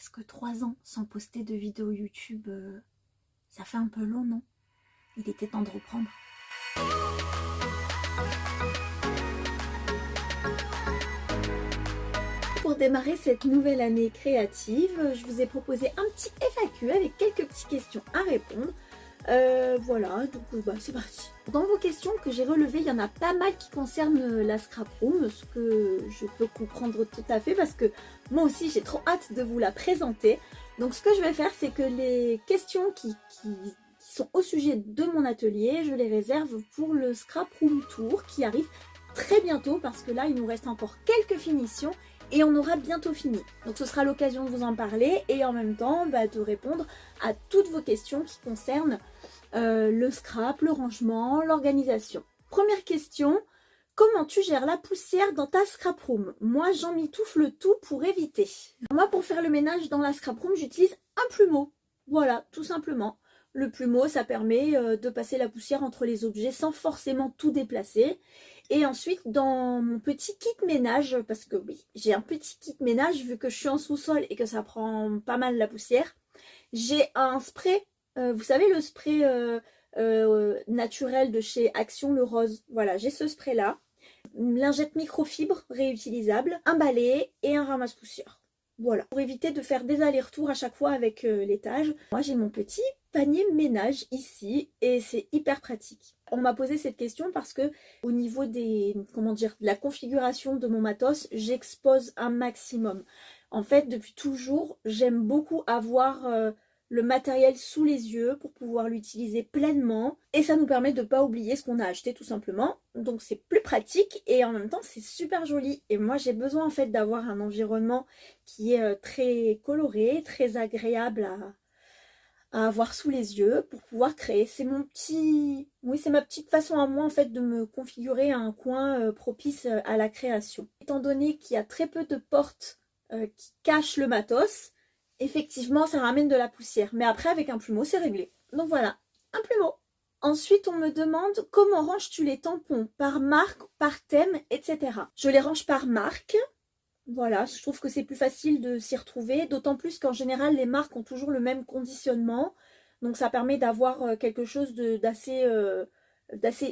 presque 3 ans sans poster de vidéo YouTube. Ça fait un peu long, non? Il était temps de reprendre. Pour démarrer cette nouvelle année créative, je vous ai proposé un petit FAQ avec quelques petites questions à répondre. Voilà, donc c'est parti. Dans vos questions que j'ai relevées, il y en a pas mal qui concernent la scrap room, ce que je peux comprendre tout à fait parce que moi aussi j'ai trop hâte de vous la présenter. Donc ce que je vais faire, c'est que les questions qui sont au sujet de mon atelier, je les réserve pour le scrap room tour qui arrive très bientôt parce que là il nous reste encore quelques finitions et on aura bientôt fini. Donc ce sera l'occasion de vous en parler et en même temps de répondre à toutes vos questions qui concernent le scrap, le rangement, l'organisation. Première question, comment tu gères la poussière dans ta scrap room? Moi j'en mitoufle tout pour éviter. Moi pour faire le ménage dans la scrap room, j'utilise un plumeau. Voilà, tout simplement. Le plumeau, ça permet de passer la poussière entre les objets sans forcément tout déplacer. Et ensuite, dans mon petit kit ménage, parce que oui, j'ai un petit kit ménage vu que je suis en sous-sol et que ça prend pas mal la poussière, j'ai un spray, vous savez le spray naturel de chez Action, le rose. Voilà, j'ai ce spray-là, une lingette microfibre réutilisable, un balai et un ramasse-poussière. Voilà, pour éviter de faire des allers-retours à chaque fois avec l'étage. Moi, j'ai mon petit panier ménage ici et c'est hyper pratique. On m'a posé cette question parce que au niveau de la configuration de mon matos, j'expose un maximum. En fait, depuis toujours, j'aime beaucoup avoir le matériel sous les yeux pour pouvoir l'utiliser pleinement et ça nous permet de ne pas oublier ce qu'on a acheté tout simplement. Donc c'est plus pratique et en même temps c'est super joli et moi j'ai besoin en fait d'avoir un environnement qui est très coloré, très agréable à avoir sous les yeux pour pouvoir créer. C'est mon petit... Oui, c'est ma petite façon à moi en fait de me configurer un coin propice à la création. Étant donné qu'il y a très peu de portes qui cachent le matos, effectivement ça ramène de la poussière. Mais après avec un plumeau c'est réglé. Donc voilà, un plumeau. Ensuite on me demande comment ranges-tu les tampons? Par marque, par thème, etc. Je les range par marque. Voilà, je trouve que c'est plus facile de s'y retrouver, d'autant plus qu'en général les marques ont toujours le même conditionnement, donc ça permet d'avoir quelque chose d'assez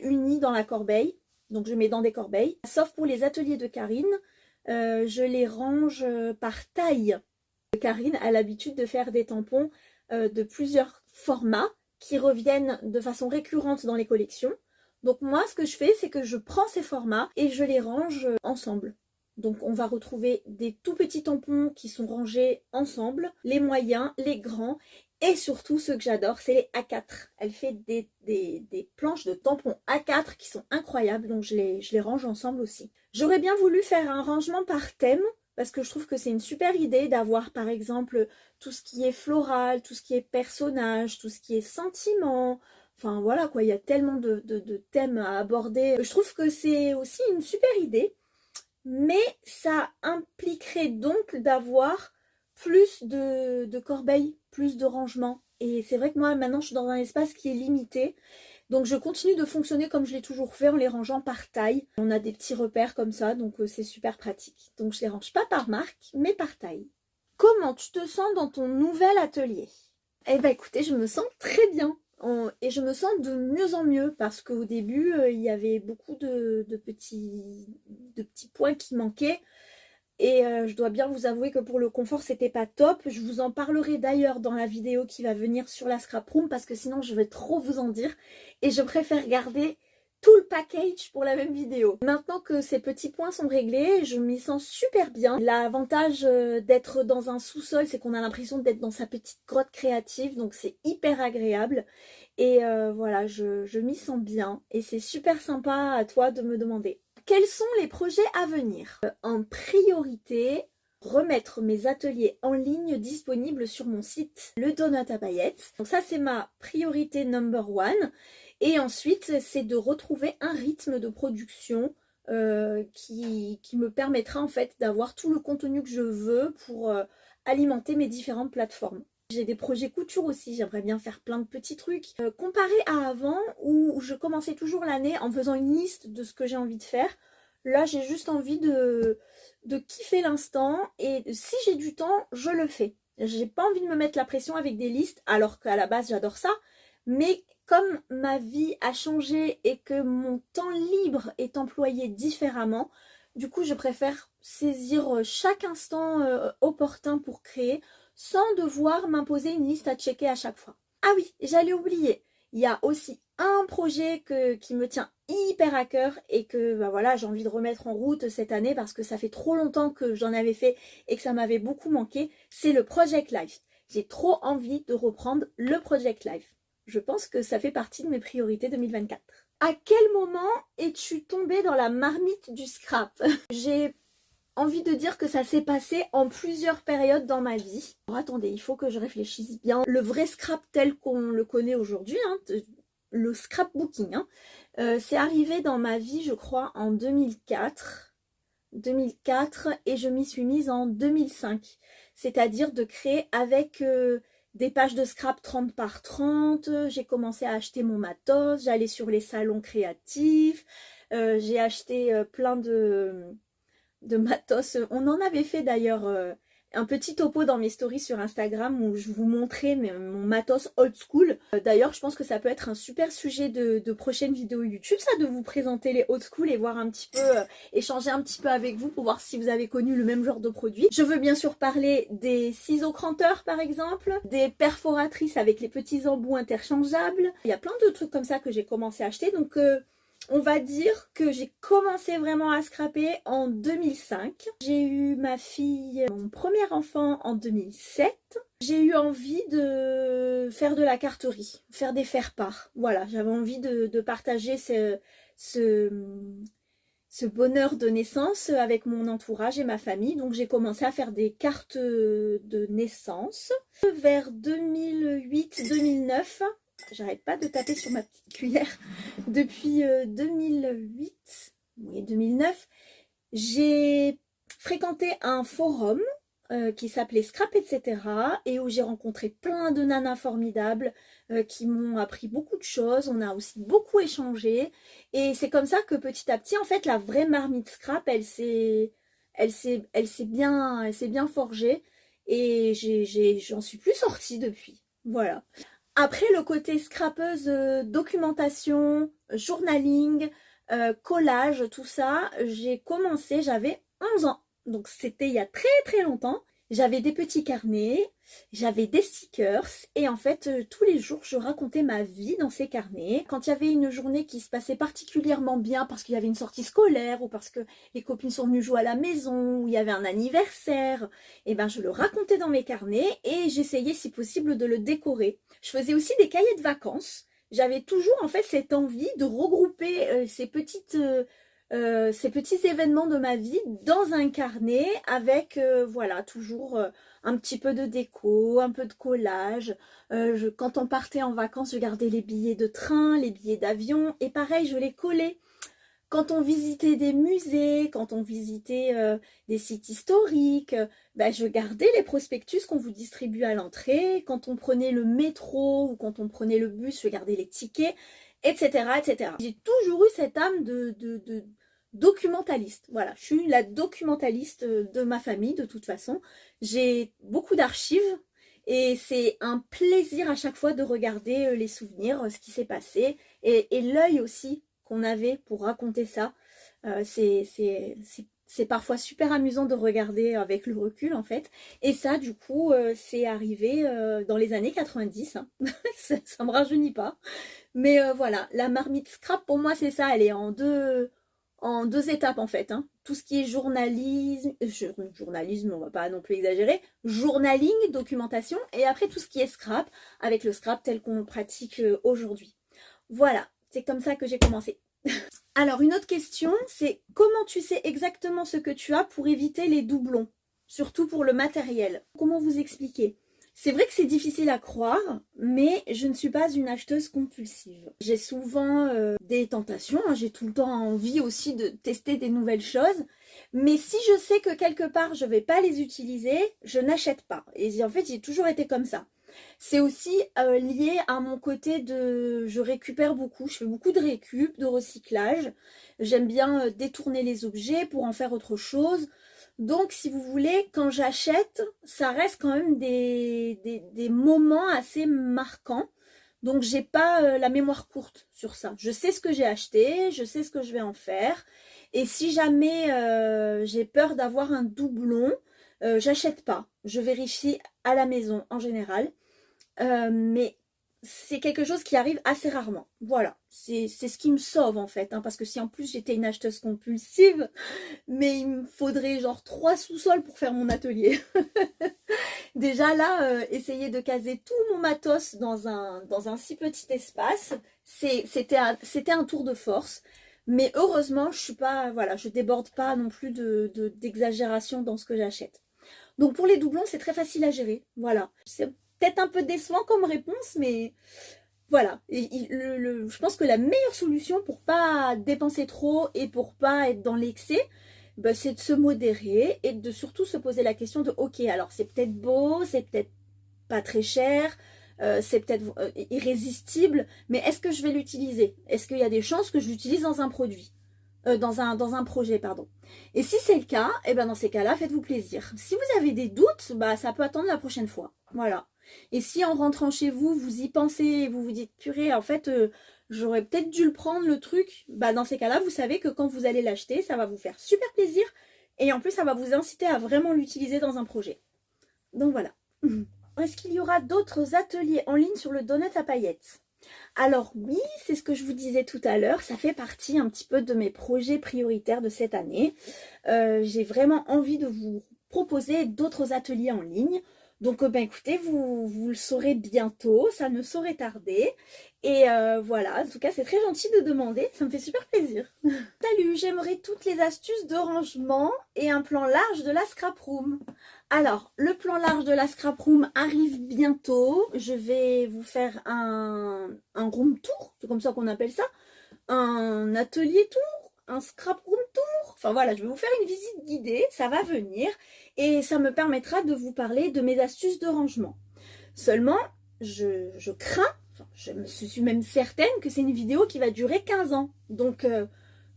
uni dans la corbeille, donc je mets dans des corbeilles. Sauf pour les ateliers de Karine, je les range par taille. Karine a l'habitude de faire des tampons de plusieurs formats qui reviennent de façon récurrente dans les collections. Donc moi ce que je fais, c'est que je prends ces formats et je les range ensemble. Donc on va retrouver des tout petits tampons qui sont rangés ensemble, les moyens, les grands et surtout ceux que j'adore, c'est les A4. Elle fait des planches de tampons A4 qui sont incroyables, donc je les range ensemble aussi. J'aurais bien voulu faire un rangement par thème parce que je trouve que c'est une super idée d'avoir par exemple tout ce qui est floral, tout ce qui est personnage, tout ce qui est sentiment. Enfin voilà quoi, il y a tellement de thèmes à aborder. Je trouve que c'est aussi une super idée. Mais ça impliquerait donc d'avoir plus de corbeilles, plus de rangements. Et c'est vrai que moi, maintenant, je suis dans un espace qui est limité. Donc, je continue de fonctionner comme je l'ai toujours fait en les rangeant par taille. On a des petits repères comme ça, donc c'est super pratique. Donc, je les range pas par marque, mais par taille. Comment tu te sens dans ton nouvel atelier? Eh ben, écoutez, je me sens très bien. Et je me sens de mieux en mieux parce qu'au début, il y avait beaucoup de petits points qui manquaient. Et je dois bien vous avouer que pour le confort, c'était pas top. Je vous en parlerai d'ailleurs dans la vidéo qui va venir sur la scrap room parce que sinon je vais trop vous en dire. Et je préfère garder tout le package pour la même vidéo. Maintenant que ces petits points sont réglés, je m'y sens super bien. L'avantage d'être dans un sous-sol, c'est qu'on a l'impression d'être dans sa petite grotte créative, donc c'est hyper agréable. Et voilà, je m'y sens bien et c'est super sympa à toi de me demander. Quels sont les projets à venir? En priorité, remettre mes ateliers en ligne disponibles sur mon site Le Donut à Paillettes. Donc ça c'est ma priorité number one. Et ensuite c'est de retrouver un rythme de production qui me permettra en fait d'avoir tout le contenu que je veux pour alimenter mes différentes plateformes. J'ai des projets couture aussi, j'aimerais bien faire plein de petits trucs. Comparé à avant, où je commençais toujours l'année en faisant une liste de ce que j'ai envie de faire, là j'ai juste envie de kiffer l'instant et si j'ai du temps, je le fais. J'ai pas envie de me mettre la pression avec des listes, alors qu'à la base j'adore ça. Mais comme ma vie a changé et que mon temps libre est employé différemment, du coup je préfère saisir chaque instant opportun pour créer sans devoir m'imposer une liste à checker à chaque fois. Ah oui, j'allais oublier, il y a aussi un projet qui me tient hyper à cœur et que bah voilà, j'ai envie de remettre en route cette année parce que ça fait trop longtemps que j'en avais fait et que ça m'avait beaucoup manqué, c'est le Project Life. J'ai trop envie de reprendre le Project Life. Je pense que ça fait partie de mes priorités 2024. À quel moment es-tu tombée dans la marmite du scrap? J'ai envie de dire que ça s'est passé en plusieurs périodes dans ma vie. Alors, attendez, il faut que je réfléchisse bien. Le vrai scrap tel qu'on le connaît aujourd'hui, hein, le scrapbooking, hein, c'est arrivé dans ma vie, je crois, en 2004. 2004 et je m'y suis mise en 2005. C'est-à-dire de créer avec des pages de scrap 30 par 30. J'ai commencé à acheter mon matos, j'allais sur les salons créatifs, j'ai acheté plein de matos. On en avait fait d'ailleurs un petit topo dans mes stories sur Instagram où je vous montrais mon matos old school. D'ailleurs, je pense que ça peut être un super sujet de prochaine vidéo YouTube, ça, de vous présenter les old school et voir un petit peu, échanger un petit peu avec vous pour voir si vous avez connu le même genre de produit. Je veux bien sûr parler des ciseaux cranteurs par exemple, des perforatrices avec les petits embouts interchangeables. Il y a plein de trucs comme ça que j'ai commencé à acheter, donc on va dire que j'ai commencé vraiment à scraper en 2005. J'ai eu ma fille, mon premier enfant en 2007. J'ai eu envie de faire de la carterie, faire des faire-part. Voilà, j'avais envie de partager ce bonheur de naissance avec mon entourage et ma famille. Donc j'ai commencé à faire des cartes de naissance. Vers 2008-2009, j'arrête pas de taper sur ma petite cuillère. Depuis 2008, oui 2009, j'ai fréquenté un forum qui s'appelait Scrap etc. et où j'ai rencontré plein de nanas formidables qui m'ont appris beaucoup de choses. On a aussi beaucoup échangé et c'est comme ça que petit à petit, en fait, la vraie marmite scrap, elle s'est bien forgée et j'en suis plus sortie depuis. Voilà. Après, le côté scrapeuse, documentation, journaling, collage, tout ça, j'ai commencé, j'avais 11 ans. Donc c'était il y a très très longtemps. J'avais des petits carnets, j'avais des stickers et en fait tous les jours je racontais ma vie dans ces carnets. Quand il y avait une journée qui se passait particulièrement bien parce qu'il y avait une sortie scolaire ou parce que les copines sont venues jouer à la maison ou il y avait un anniversaire, et ben je le racontais dans mes carnets et j'essayais si possible de le décorer. Je faisais aussi des cahiers de vacances. J'avais toujours en fait cette envie de regrouper ces petits événements de ma vie dans un carnet avec voilà toujours un petit peu de déco, un peu de collage. Quand on partait en vacances, je gardais les billets de train, les billets d'avion et pareil, je les collais. Quand on visitait des musées, quand on visitait des sites historiques, ben je gardais les prospectus qu'on vous distribue à l'entrée. Quand on prenait le métro ou quand on prenait le bus, je gardais les tickets, etc. etc. J'ai toujours eu cette âme de documentaliste. Voilà, je suis la documentaliste de ma famille de toute façon. J'ai beaucoup d'archives et c'est un plaisir à chaque fois de regarder les souvenirs, ce qui s'est passé et l'œil aussi qu'on avait pour raconter ça. C'est parfois super amusant de regarder avec le recul en fait. Et ça du coup c'est arrivé dans les années 90. Hein. Ça me rajeunit pas. Mais voilà, la marmite scrap pour moi c'est ça, elle est en deux étapes en fait. Hein. Tout ce qui est journalisme, on va pas non plus exagérer, journaling, documentation, et après tout ce qui est scrap, avec le scrap tel qu'on le pratique aujourd'hui. Voilà, c'est comme ça que j'ai commencé. Alors une autre question, c'est comment tu sais exactement ce que tu as pour éviter les doublons, surtout pour le matériel. Comment vous expliquer ? C'est vrai que c'est difficile à croire, mais je ne suis pas une acheteuse compulsive. J'ai souvent des tentations, hein, j'ai tout le temps envie aussi de tester des nouvelles choses, mais si je sais que quelque part je ne vais pas les utiliser, je n'achète pas. Et en fait, j'ai toujours été comme ça. C'est aussi lié à mon côté de... Je récupère beaucoup, je fais beaucoup de récup, de recyclage. J'aime bien détourner les objets pour en faire autre chose. Donc, si vous voulez, quand j'achète, ça reste quand même des moments assez marquants. Donc, j'ai pas la mémoire courte sur ça. Je sais ce que j'ai acheté, je sais ce que je vais en faire. Et si jamais j'ai peur d'avoir un doublon, j'achète pas. Je vérifie à la maison en général. Mais c'est quelque chose qui arrive assez rarement. Voilà, c'est ce qui me sauve en fait. Hein, parce que si en plus j'étais une acheteuse compulsive, mais il me faudrait genre 3 sous-sols pour faire mon atelier. Déjà là, essayer de caser tout mon matos dans un si petit espace, c'était un tour de force. Mais heureusement, je suis pas, voilà, je déborde pas non plus d'exagération dans ce que j'achète. Donc pour les doublons, c'est très facile à gérer. Voilà. C'est peut-être un peu décevant comme réponse, mais voilà. Je pense que la meilleure solution pour pas dépenser trop et pour pas être dans l'excès, bah, c'est de se modérer et de surtout se poser la question de ok, alors c'est peut-être beau, c'est peut-être pas très cher, c'est peut-être irrésistible, mais est-ce que je vais l'utiliser? Est-ce qu'il y a des chances que je l'utilise dans un produit? Dans un projet, pardon. Et si c'est le cas, et ben dans ces cas-là, faites-vous plaisir. Si vous avez des doutes, bah ça peut attendre la prochaine fois. Voilà. Et si en rentrant chez vous, vous y pensez et vous vous dites purée, en fait, j'aurais peut-être dû le prendre le truc, bah dans ces cas-là, vous savez que quand vous allez l'acheter, ça va vous faire super plaisir et en plus ça va vous inciter à vraiment l'utiliser dans un projet. Donc voilà. Est-ce qu'il y aura d'autres ateliers en ligne sur le donut à paillettes? Alors oui, c'est ce que je vous disais tout à l'heure, ça fait partie un petit peu de mes projets prioritaires de cette année. J'ai vraiment envie de vous proposer d'autres ateliers en ligne. Donc ben écoutez, vous le saurez bientôt, ça ne saurait tarder. Et voilà, en tout cas c'est très gentil de demander, ça me fait super plaisir. Salut, j'aimerais toutes les astuces de rangement et un plan large de la scrap room. Alors, le plan large de la scrap room arrive bientôt. Je vais vous faire un room tour, c'est comme ça qu'on appelle ça. Un atelier tour, un scrap room tour. Enfin voilà, je vais vous faire une visite guidée, ça va venir. Et ça me permettra de vous parler de mes astuces de rangement. Seulement, je crains, enfin, je suis même certaine que c'est une vidéo qui va durer 15 ans. Donc,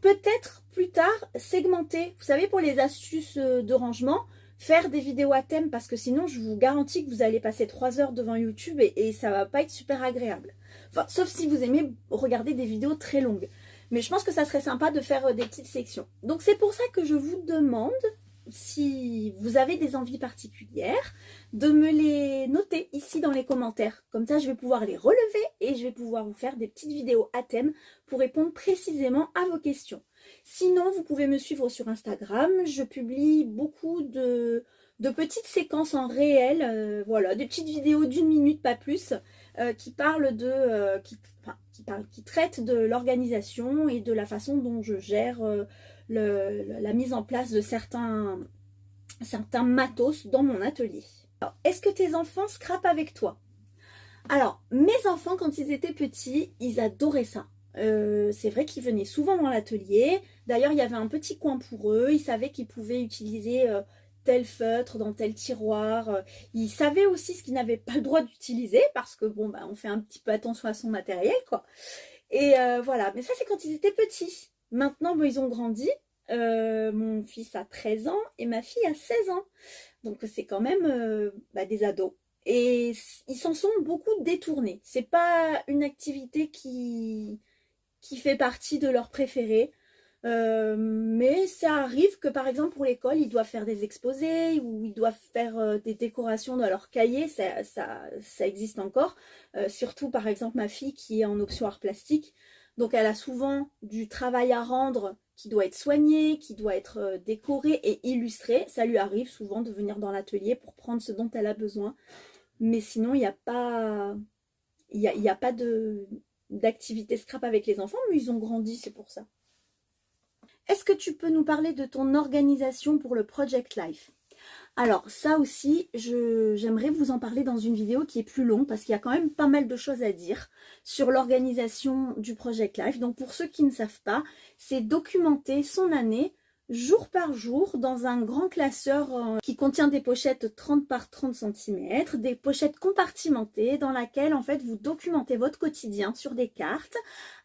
peut-être plus tard, segmenter. Vous savez, pour les astuces de rangement, faire des vidéos à thème parce que sinon je vous garantis que vous allez passer 3 heures devant YouTube et ça va pas être super agréable. Enfin, sauf si vous aimez regarder des vidéos très longues. Mais je pense que ça serait sympa de faire des petites sections. Donc c'est pour ça que je vous demande, si vous avez des envies particulières, de me les noter ici dans les commentaires. Comme ça je vais pouvoir les relever et je vais pouvoir vous faire des petites vidéos à thème pour répondre précisément à vos questions. Sinon, vous pouvez me suivre sur Instagram. Je publie beaucoup de petites séquences en réel, voilà, des petites vidéos d'1 minute, pas plus, qui parlent qui traitent de l'organisation et de la façon dont je gère la mise en place de certains matos dans mon atelier. Est-ce que tes enfants scrapent avec toi? Alors, mes enfants, quand ils étaient petits, ils adoraient ça. C'est vrai qu'ils venaient souvent dans l'atelier. D'ailleurs, il y avait un petit coin pour eux. Ils savaient qu'ils pouvaient utiliser tel feutre dans tel tiroir. Ils savaient aussi ce qu'ils n'avaient pas le droit d'utiliser parce que bon, bah, on fait un petit peu attention à son matériel, quoi. Et voilà. Mais ça, c'est quand ils étaient petits. Maintenant, bon, ils ont grandi. Mon fils a 13 ans et ma fille a 16 ans. Donc, c'est quand même des ados. Et ils s'en sont beaucoup détournés. C'est pas une activité qui fait partie de leurs préférés. Mais ça arrive que par exemple pour l'école, ils doivent faire des exposés ou ils doivent faire des décorations dans leur cahier. Ça existe encore. Surtout par exemple ma fille qui est en option art plastique. Donc elle a souvent du travail à rendre qui doit être soigné, qui doit être décoré et illustré. Ça lui arrive souvent de venir dans l'atelier pour prendre ce dont elle a besoin. Mais sinon, il n'y a pas, d'activité scrap avec les enfants, mais ils ont grandi, c'est pour ça. Est-ce que tu peux nous parler de ton organisation pour le Project Life? Alors ça aussi, j'aimerais vous en parler dans une vidéo qui est plus longue parce qu'il y a quand même pas mal de choses à dire sur l'organisation du Project Life. Donc pour ceux qui ne savent pas, c'est documenter son année jour par jour dans un grand classeur qui contient des pochettes 30 par 30 cm, des pochettes compartimentées dans laquelle en fait vous documentez votre quotidien sur des cartes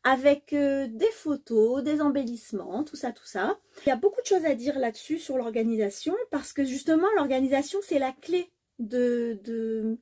avec des photos, des embellissements, tout ça, tout ça. Il y a beaucoup de choses à dire là-dessus sur l'organisation parce que justement l'organisation c'est la clé de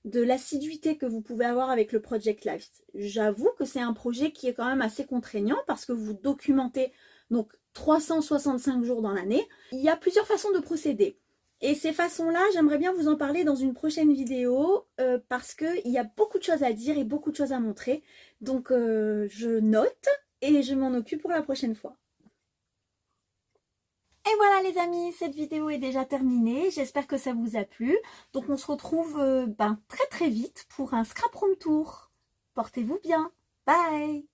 l'assiduité que vous pouvez avoir avec le Project Life. J'avoue que c'est un projet qui est quand même assez contraignant parce que vous documentez donc 365 jours dans l'année. Il y a plusieurs façons de procéder. Et ces façons-là, j'aimerais bien vous en parler dans une prochaine vidéo parce qu'il y a beaucoup de choses à dire et beaucoup de choses à montrer. Donc je note et je m'en occupe pour la prochaine fois. Et voilà les amis, cette vidéo est déjà terminée. J'espère que ça vous a plu. Donc on se retrouve très vite pour un scrap room tour. Portez-vous bien. Bye!